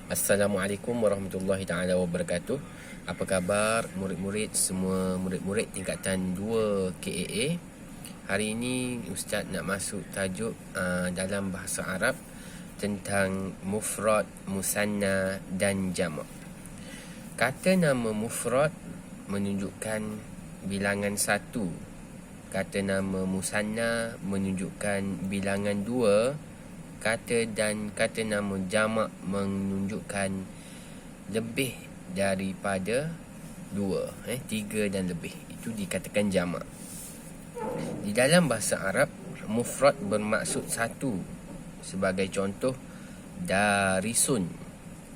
Assalamualaikum warahmatullahi taala wabarakatuh. Apa khabar murid-murid semua, murid-murid tingkatan 2 KAA? Hari ini ustaz nak masuk tajuk dalam bahasa Arab tentang mufrad, musanna dan jamak. Kata nama mufrad menunjukkan bilangan 1. Kata nama musanna menunjukkan bilangan 2. Kata nama jamak menunjukkan lebih daripada 2, 3 dan lebih. Itu dikatakan jamak. Di dalam bahasa Arab, mufrad bermaksud 1. Sebagai contoh, darisun.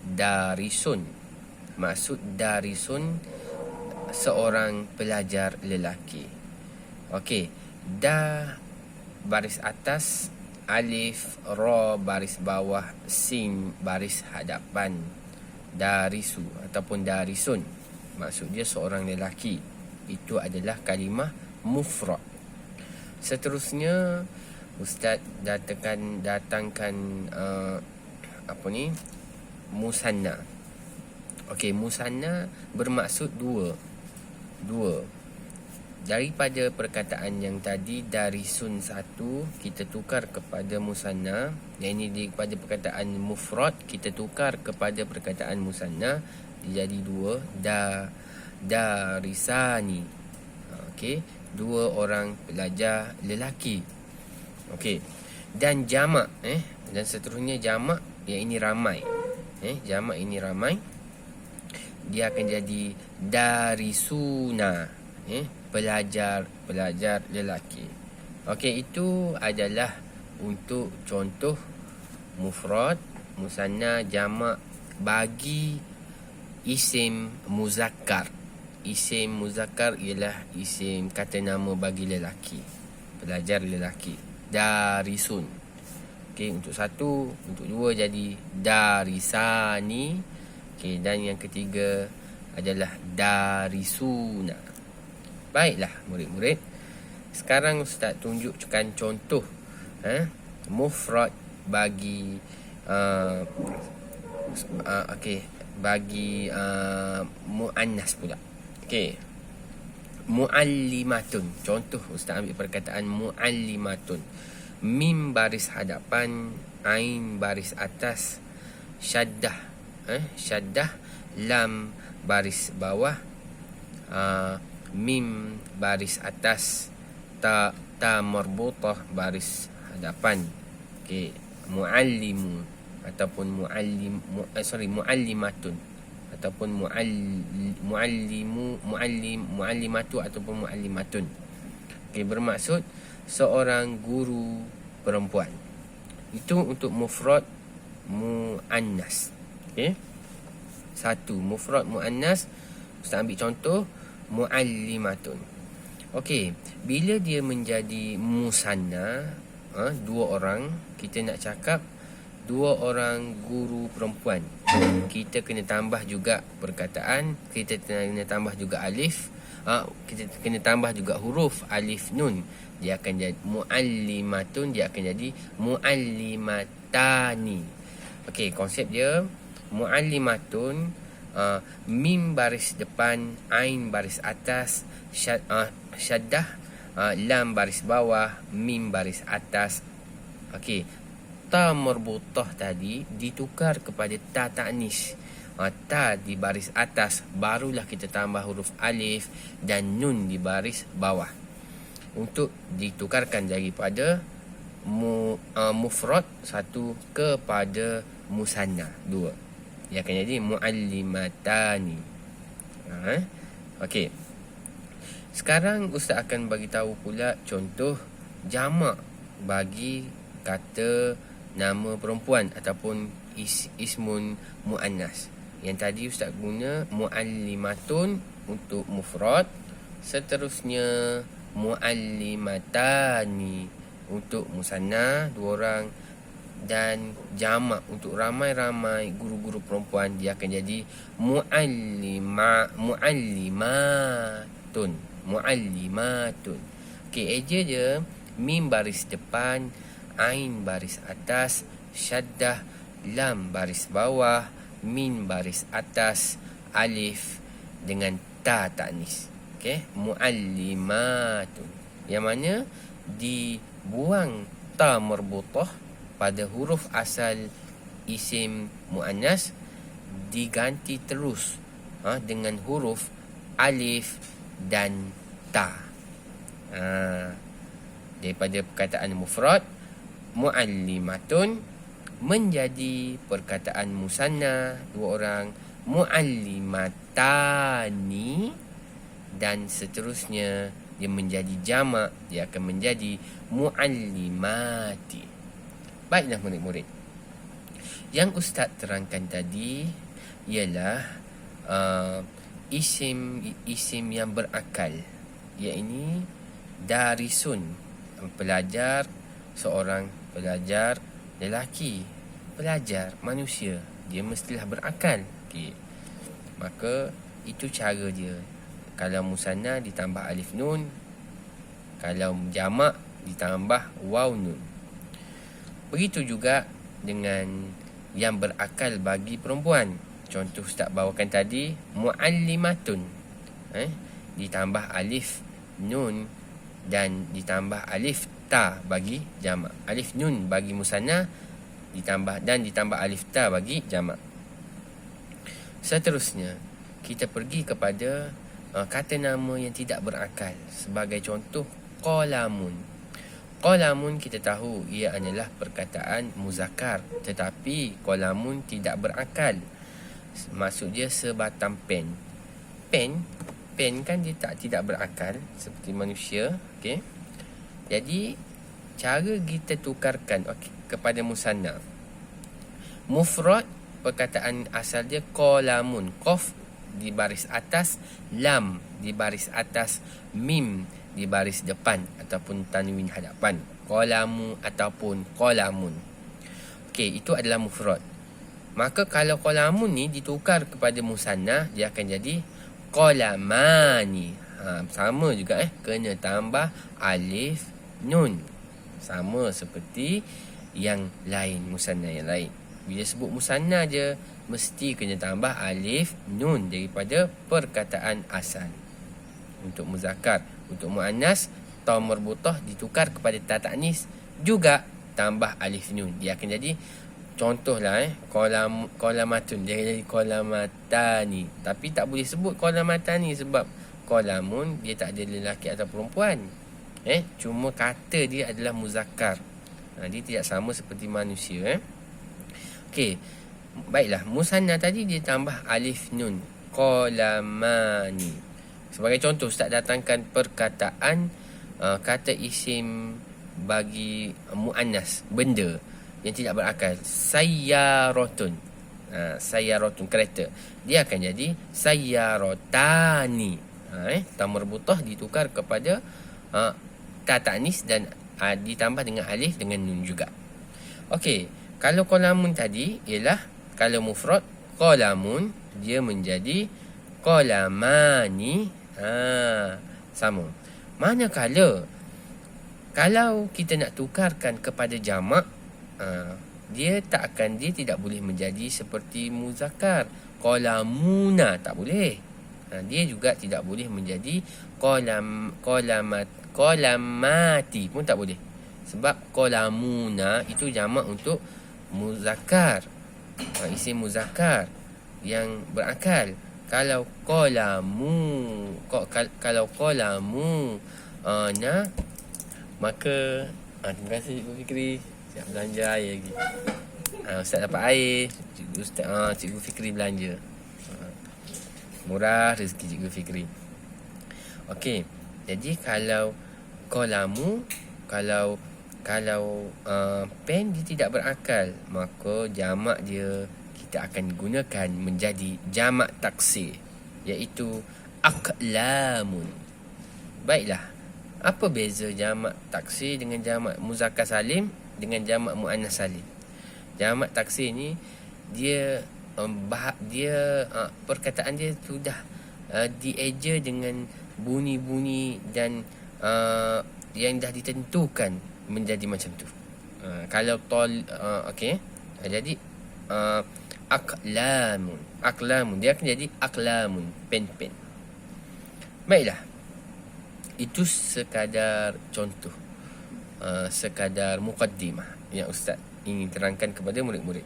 Darisun. Maksud darisun seorang pelajar lelaki. Okey, da baris atas, alif, ra baris bawah, sin baris hadapan. Darisu ataupun darisun, maksud dia seorang lelaki. Itu adalah kalimah mufrad. Seterusnya ustaz datangkan musanna. Okey, musanna bermaksud 2. Daripada perkataan yang tadi, darisun 1, kita tukar kepada musanna. Yang ini daripada perkataan mufrad, kita tukar kepada perkataan musanna, jadi 2. Darisani. Okey, 2 orang pelajar lelaki. Okey. Dan jamak, dan seterusnya jamak, yang ini ramai. Jamak ini ramai. Dia akan jadi darisuna. Pelajar lelaki. Okey, itu adalah untuk contoh mufrad, musanna, jamak bagi isim muzakkar. Isim muzakkar ialah isim kata nama bagi lelaki, pelajar lelaki. Darisun. Okey, untuk 1, untuk 2 jadi darisani. Okey, dan yang ketiga adalah darisuna. Baiklah murid-murid, sekarang ustaz tunjukkan contoh mufrad bagi bagi muannas pula. Okey, muallimatun. Contoh ustaz ambil perkataan muallimatun. Mim baris hadapan, ain baris atas, syaddah syaddah, lam baris bawah, mim baris atas, ta marbutah baris hadapan. Okey, muallimu ataupun muallimatun ataupun muallimatu ataupun muallimatun. Okey, bermaksud seorang guru perempuan. Itu untuk mufrad muannas. Okey, 1 mufrad muannas. Ustaz ambil contoh muallimatun. Okey, bila dia menjadi musanna, 2 orang, kita nak cakap 2 orang guru perempuan, kita kena tambah juga perkataan, kita kena tambah juga alif, kita kena tambah juga huruf alif nun. Dia akan jadi muallimatun, dia akan jadi muallimatani. Okey, konsep dia muallimatun, mim baris depan, ain baris atas, syaddah, lam baris bawah, mim baris atas. Okey, ta marbutah tadi ditukar kepada ta ta'nis. Ta di baris atas, barulah kita tambah huruf alif dan nun di baris bawah. Untuk ditukarkan daripada mufrad 1 kepada musanna 2. Dia akan jadi muallimatani. Okey. Sekarang ustaz akan bagi tahu pula contoh jamak bagi kata nama perempuan ataupun ismun muannas. Yang tadi ustaz guna muallimatun untuk mufrad, seterusnya muallimatani untuk musanna 2 orang, dan jamak untuk ramai-ramai guru-guru perempuan, dia akan jadi muallimatun. Okey, eja dia mim baris depan, ain baris atas, syaddah, lam baris bawah, min baris atas, alif dengan ta ta'nis. Okey, muallimatun. Yang mana dibuang ta marbutah pada huruf asal isim muannas, diganti terus dengan huruf alif dan ta. Daripada perkataan mufrad muallimatun menjadi perkataan musanna dua orang, muallimatani, dan seterusnya dia menjadi jamak, dia akan menjadi muallimati. Baiklah murid-murid, yang ustaz terangkan tadi ialah isim yang berakal, iaitu darisun, pelajar, seorang pelajar lelaki, pelajar manusia, dia mestilah berakal. Okay. Maka itu cara dia. Kalau musanna ditambah alif nun, kalau jamak ditambah waw nun. Begitu juga dengan yang berakal bagi perempuan. Contoh ustaz bawakan tadi, muallimatun, ditambah alif nun dan ditambah alif ta bagi jamak. Alif nun bagi musanna ditambah alif ta bagi jamak. Seterusnya kita pergi kepada kata nama yang tidak berakal. Sebagai contoh, qalamun. Qalamun kita tahu ia adalah perkataan muzakkar, tetapi qalamun tidak berakal. Maksud dia sebatang pen. Pen kan dia tidak berakal seperti manusia. Okey. Jadi cara kita tukarkan kepada musanna. Mufrad perkataan asal dia qalamun, qaf di baris atas, lam di baris atas, mim di baris depan ataupun tanwin hadapan. Qalamu ataupun qalamun. Okey, itu adalah mufrad. Maka kalau qalamun ni ditukar kepada musanna, dia akan jadi qalamani. Sama juga kena tambah alif nun. Sama seperti yang lain, musanna yang lain. Bila sebut musanna je, mesti kena tambah alif nun daripada perkataan asal. Untuk muzakkar, untuk muannas, ta marbutah ditukar kepada ta ta'nis, juga tambah alif nun. Dia akan jadi, contohlah qalamatun, dia jadi qalamatani. Tapi tak boleh sebut qalamatani sebab qalamun dia tak ada lelaki atau perempuan. Cuma kata dia adalah muzakkar. Dia tidak sama seperti manusia. Okey. Baiklah, musanna tadi dia tambah alif nun, qalamani. Sebagai contoh, ustaz datangkan perkataan kata isim bagi muannas, benda yang tidak berakal. Sayyaratun. Sayyaratun, kereta. Dia akan jadi sayyarotani. Ta marbutah ditukar kepada ta ta'nis dan ditambah dengan alif dengan nun juga. Okey, kalau qalamun tadi ialah, kalau mufrad qalamun, dia menjadi qalamani. Sama. Manakala kalau kita nak tukarkan kepada jamak, dia tidak boleh menjadi seperti muzakkar. Qalamuna tak boleh. Dia juga tidak boleh menjadi qalamati pun tak boleh. Sebab qalamuna itu jamak untuk muzakkar, isim muzakkar yang berakal. Kalau qalamu maka terima kasih Cikgu Fikri. Siap belanja air lagi. Ustaz dapat air, Cikgu Fikri belanja. Murah rezeki Cikgu Fikri. Okey, jadi kalau qalamu, kalau pen dia tidak berakal, maka jamak dia kita akan gunakan menjadi jamak taksir, iaitu aqlamun. Baiklah, apa beza jamak taksir dengan jamak muzakkar salim dengan jamak muannas salim? Jamak taksir ni dia perkataan dia sudah dieja dengan bunyi-bunyi dan yang dah ditentukan menjadi macam tu. Kalau okey, jadi Aqlamun. Aqlamun. Dia akan jadi aqlamun. Pen-pen. Baiklah. Itu sekadar contoh. Sekadar muqaddimah yang Ustaz ingin terangkan kepada murid-murid.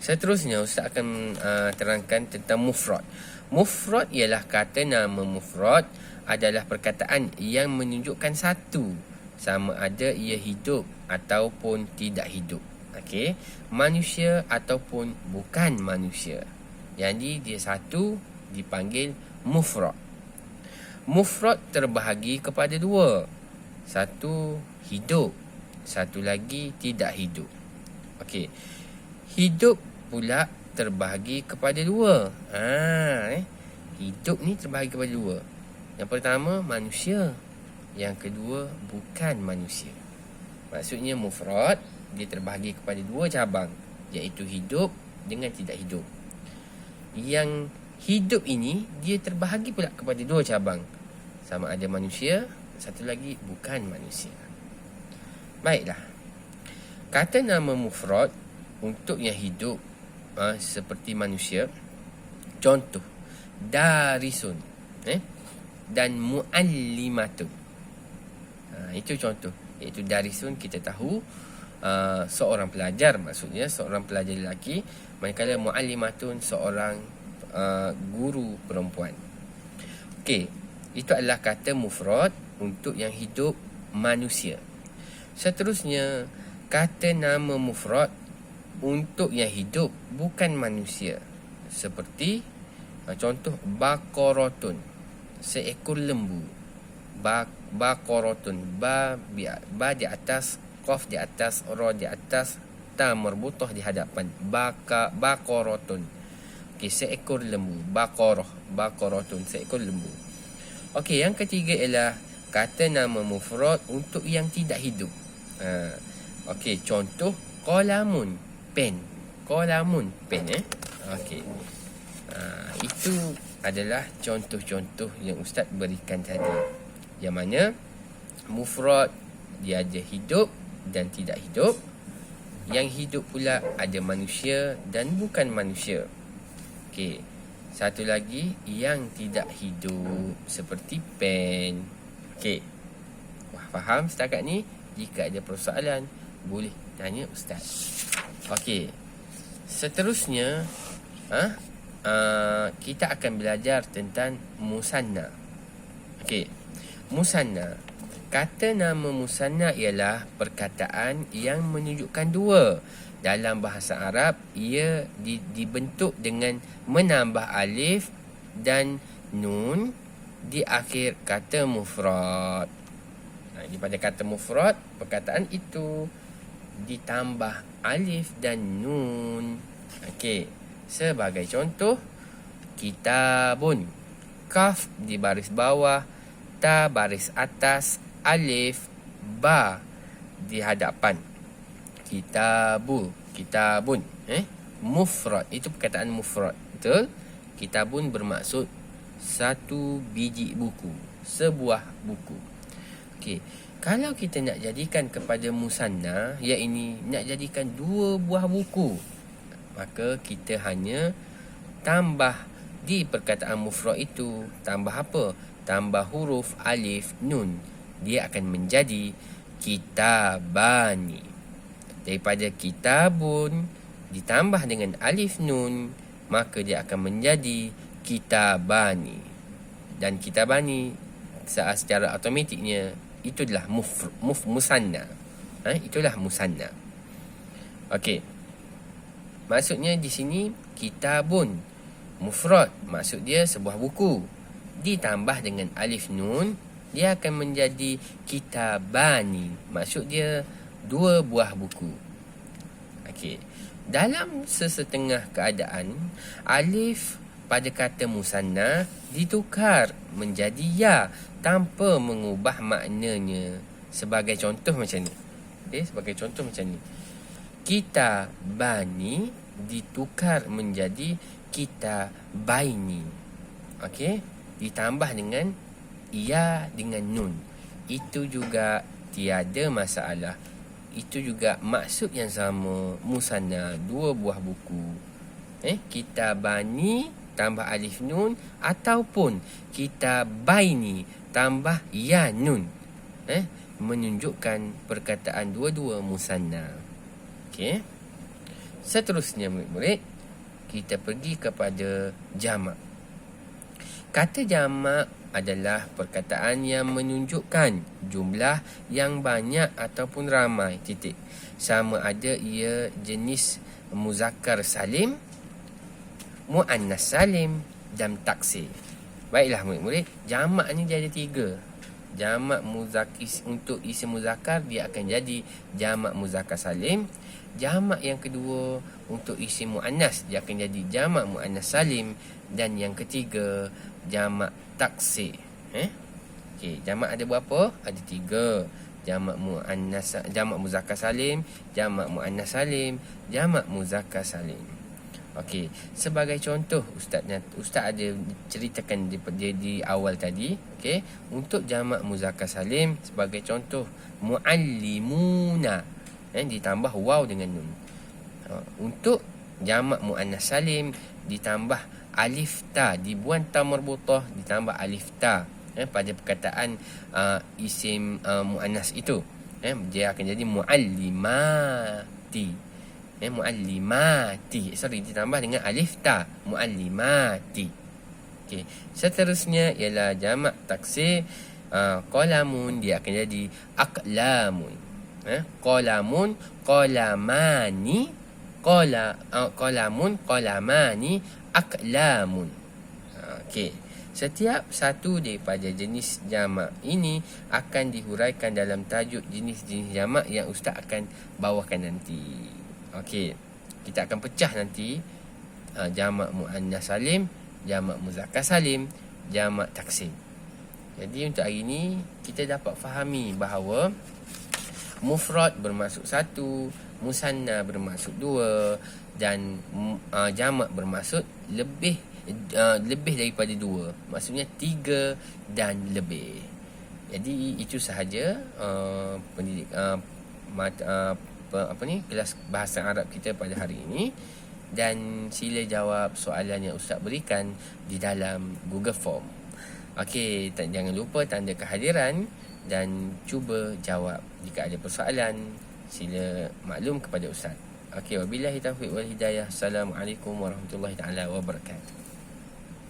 Seterusnya Ustaz akan terangkan tentang mufrad. Mufrad ialah kata nama mufrad adalah perkataan yang menunjukkan satu, sama ada ia hidup ataupun tidak hidup. Okey, manusia ataupun bukan manusia. Jadi dia satu dipanggil mufrad. Mufrad terbahagi kepada dua. Satu hidup, satu lagi tidak hidup. Okey. Hidup pula terbahagi kepada dua. Hidup ni terbahagi kepada dua. Yang pertama manusia, yang kedua bukan manusia. Maksudnya mufrad dia terbahagi kepada dua cabang, iaitu hidup dengan tidak hidup. Yang hidup ini dia terbahagi pula kepada dua cabang, sama ada manusia, satu lagi bukan manusia. Baiklah. Kata nama mufrad untuk yang hidup seperti manusia, contoh darisun dan muallimatun. Itu contoh, iaitu darisun kita tahu seorang pelajar, maksudnya seorang pelajar lelaki, manakala muallimatun seorang guru perempuan. Okey, itu adalah kata mufrad untuk yang hidup manusia. Seterusnya, kata nama mufrad untuk yang hidup bukan manusia, seperti contoh baqaratun, seekor lembu. Baqaratun, ba di atas, qaf di atas, ra di atas, ta marbutah di hadapan. Baqaratun. Okey, seekor lembu. Baqaratun, seekor lembu. Okey, yang ketiga ialah kata nama mufrad untuk yang tidak hidup. Okey, contoh qalamun, pen. Qalamun, pen. Okey. Itu adalah contoh-contoh yang Ustaz berikan tadi, yang mana mufrad dia ada hidup dan tidak hidup. Yang hidup pula ada manusia dan bukan manusia. Okey, satu lagi yang tidak hidup seperti pen. Okey, faham setakat ni? Jika ada persoalan boleh tanya Ustaz. Okey, seterusnya kita akan belajar tentang musanna. Okey, musanna. Kata nama musanna ialah perkataan yang menunjukkan dua. Dalam bahasa Arab, ia dibentuk dengan menambah alif dan nun di akhir kata mufrad. Pada kata mufrad, perkataan itu ditambah alif dan nun. Okey, sebagai contoh, kitabun, kaf di baris bawah, ta baris atas, alif, ba di hadapan. Kitabun, mufrad, itu perkataan mufrad, betul? Kitabun bermaksud satu biji buku, sebuah buku. Okey, kalau kita nak jadikan kepada musanna, iaitu nak jadikan dua buah buku, maka kita hanya tambah di perkataan mufrad itu, tambah apa? Tambah huruf alif nun. Dia akan menjadi kitabani. Daripada kitabun ditambah dengan alif nun, maka dia akan menjadi kitabani. Dan kitabani secara automatiknya itu adalah musanna. Itulah musanna. Okey. Maksudnya di sini kitabun mufrad, maksud dia sebuah buku, ditambah dengan alif nun, dia akan menjadi kitabani, maksud dia dua buah buku. Okey. Dalam sesetengah keadaan, alif pada kata musanna ditukar menjadi ya tanpa mengubah maknanya. Sebagai contoh macam ni. Okey, sebagai contoh macam ni. Kitabani ditukar menjadi kitabaini. Okey, ditambah dengan ya dengan nun. Itu juga tiada masalah. Itu juga maksud yang sama, musanna, dua buah buku. Kitabani tambah alif nun, ataupun kitabaini tambah ya nun, menunjukkan perkataan dua-dua musanna. Okey. Seterusnya murid-murid, kita pergi kepada jamak. Kata jamak adalah perkataan yang menunjukkan jumlah yang banyak ataupun ramai, titik. Sama ada ia jenis muzakkar salim, muannas salim dan taksir. Baiklah murid-murid, jamak ni dia ada 3. Jamak muzakkar untuk isim muzakkar dia akan jadi jamak muzakkar salim. Jamak yang kedua untuk isim muannas dia akan jadi jamak muannas salim, dan yang ketiga jamak taksir. Okey, jamak ada berapa? Ada 3. Jamak muannas, jamak muzakkar salim, jamak muannas salim, jamak muzakkar salim. Okey, sebagai contoh Ustaz ada ceritakan di awal tadi. Okey, untuk jamak muzakkar salim sebagai contoh muallimuna, ditambah waw dengan nun. Untuk jamak muannas salim ditambah alif ta, dibuang ta marbutah ditambah alif ta pada perkataan isim muannas itu. Dia akan jadi muallimati. Muallimati, ditambah dengan alif ta, muallimati. Okey, seterusnya ialah jamak taksir. Qalamun dia akan jadi aqlamun. Qalamun, qalamani, qalamun, qalamani, aqlamun. Okey, setiap satu daripada jenis jamak ini akan dihuraikan dalam tajuk jenis-jenis jamak yang Ustaz akan bawakan nanti. Okey, kita akan pecah nanti jamak muannas salim, jamak muzakkar salim, jamak taksir. Jadi untuk hari ini kita dapat fahami bahawa mufrad bermaksud 1, musanna bermaksud 2, dan jamak bermaksud lebih daripada 2. Maksudnya 3 dan lebih. Jadi itu sahaja kelas bahasa Arab kita pada hari ini, dan sila jawab soalan yang Ustaz berikan di dalam Google Form. Okey, jangan lupa tanda kehadiran dan cuba jawab. Jika ada persoalan, sila maklum kepada Ustaz. Okey, wabillahi taufiq wal hidayah. Assalamualaikum warahmatullahi taala wabarakatuh.